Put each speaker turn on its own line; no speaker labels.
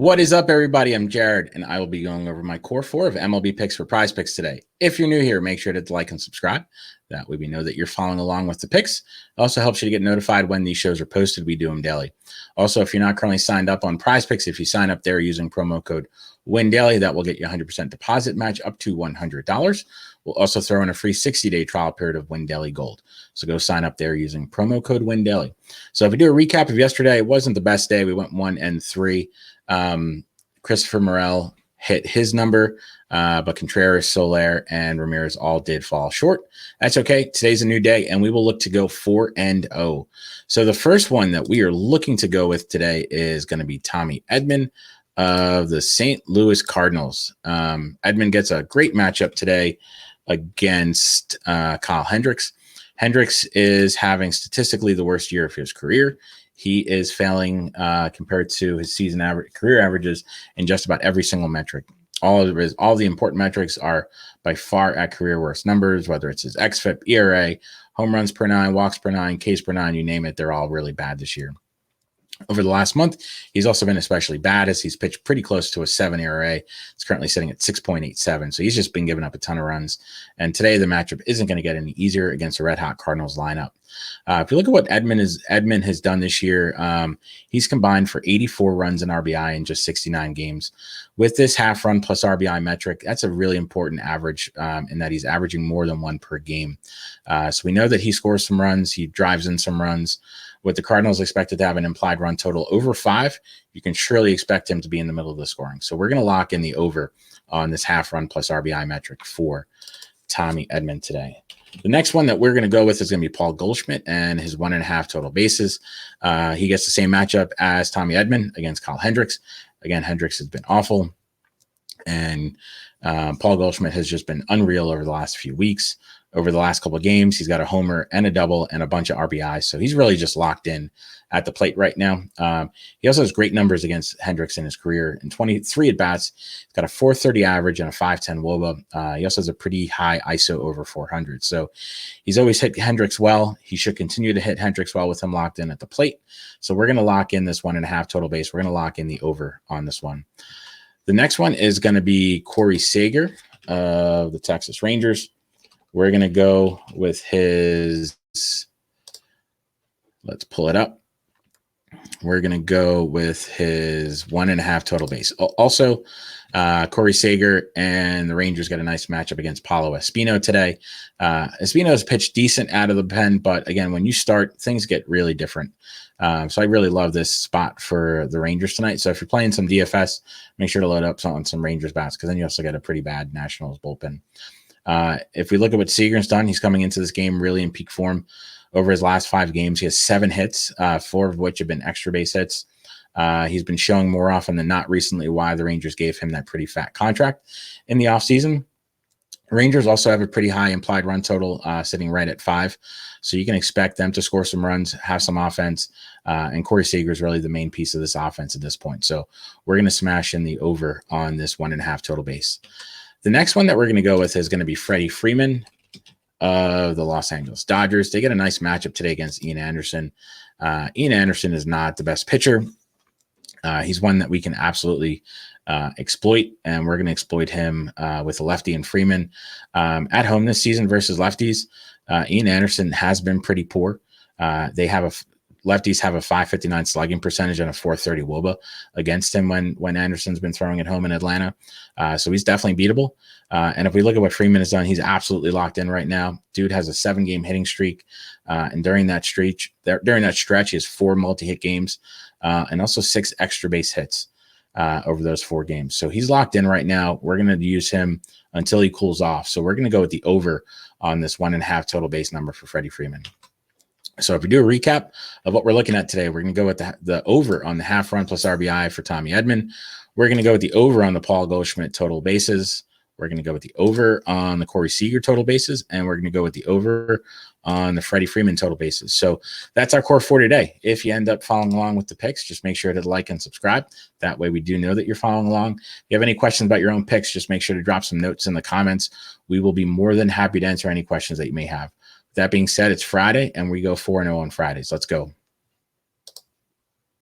What is up, everybody? I'm Jared, and I will be going over my core four of MLB picks for PrizePicks today. If you're new here, make sure to like and subscribe. That way we know that you're following along with the picks. It also helps you to get notified when these shows are posted. We do them daily. Also, if you're not currently signed up on PrizePicks, if you sign up there using promo code WINDAILY, that will get you a 100% deposit match up to $100. We'll also throw in a free 60-day trial period of WinDaily Gold. So go sign up there using promo code WINDAILY. So if we do a recap of yesterday, it wasn't the best day. We went 1-3. Christopher Morel hit his number, but Contreras, Soler, and Ramirez all did fall short. That's okay. Today's a new day, and we will look to go 4-0. So the first one that we are looking to go with today is going to be Tommy Edman of the St. Louis Cardinals. Edman gets a great matchup today against Kyle Hendricks. Hendricks is having statistically the worst year of his career. He is failing compared to his season average, career averages in just about every single metric. All the important metrics are by far at career worst numbers, whether it's his xFIP, ERA, home runs per 9, walks per 9, Ks per 9, you name it, they're all really bad this year. Over the last month, he's also been especially bad as he's pitched pretty close to a 7 ERA. It's currently sitting at 6.87, so he's just been giving up a ton of runs. And today, the matchup isn't going to get any easier against a red-hot Cardinals lineup. If you look at what Edman has done this year, he's combined for 84 runs and RBI in just 69 games. With this half-run plus RBI metric, that's a really important average in that he's averaging more than one per game. So we know that he scores some runs. He drives in some runs. With the Cardinals expected to have an implied run total over 5, you can surely expect him to be in the middle of the scoring. So we're going to lock in the over on this half run plus RBI metric for Tommy Edman today. The next one that we're going to go with is going to be Paul Goldschmidt and his 1.5 total bases. He gets the same matchup as Tommy Edman against Kyle Hendricks. Again, Hendricks has been awful, and Paul Goldschmidt has just been unreal over the last few weeks. Over the last couple of games, he's got a homer and a double and a bunch of RBIs. So he's really just locked in at the plate right now. He also has great numbers against Hendricks in his career. In 23 at-bats, he's got a 430 average and a 510 WOBA. He also has a pretty high ISO over 400. So he's always hit Hendricks well. He should continue to hit Hendricks well with him locked in at the plate. So we're going to lock in this 1.5 total base. We're going to lock in the over on this one. The next one is going to be Corey Seager of the Texas Rangers. We're going to go with his, let's pull it up. We're going to go with his 1.5 total base. Also, Corey Seager and the Rangers got a nice matchup against Paulo Espino today. Espino's pitched decent out of the pen, but again, when you start, things get really different. So I really love this spot for the Rangers tonight. So if you're playing some DFS, make sure to load up on some Rangers bats, because then you also get a pretty bad Nationals bullpen. If we look at what Seager's done, he's coming into this game really in peak form. Over his last 5 games, he has 7 hits, 4 of which have been extra base hits. He's been showing more often than not recently why the Rangers gave him that pretty fat contract in the offseason. Rangers also have a pretty high implied run total, sitting right at 5. So you can expect them to score some runs, have some offense. And Corey Seager is really the main piece of this offense at this point. So we're going to smash in the over on this 1.5 total base. The next one that we're going to go with is going to be Freddie Freeman of the Los Angeles Dodgers. They get a nice matchup today against Ian Anderson. Ian Anderson is not the best pitcher. He's one that we can absolutely exploit, and we're going to exploit him with a lefty and Freeman. At home this season versus lefties, Ian Anderson has been pretty poor. Lefties have a 559 slugging percentage and a 430 WOBA against him when Anderson's been throwing at home in Atlanta. So he's definitely beatable. And if we look at what Freeman has done, he's absolutely locked in right now. Dude has a 7-game hitting streak. And during that stretch, he has 4 multi-hit games and also 6 extra base hits over those 4 games. So he's locked in right now. We're going to use him until he cools off. So we're going to go with the over on this 1.5 total base number for Freddie Freeman. So if we do a recap of what we're looking at today, we're going to go with the over on the half run plus RBI for Tommy Edman. We're going to go with the over on the Paul Goldschmidt total bases. We're going to go with the over on the Corey Seager total bases, and we're going to go with the over on the Freddie Freeman total bases. So that's our core for today. If you end up following along with the picks, just make sure to like and subscribe. That way we do know that you're following along. If you have any questions about your own picks, just make sure to drop some notes in the comments. We will be more than happy to answer any questions that you may have. That being said, it's Friday, and we go 4-0 on Fridays. Let's go.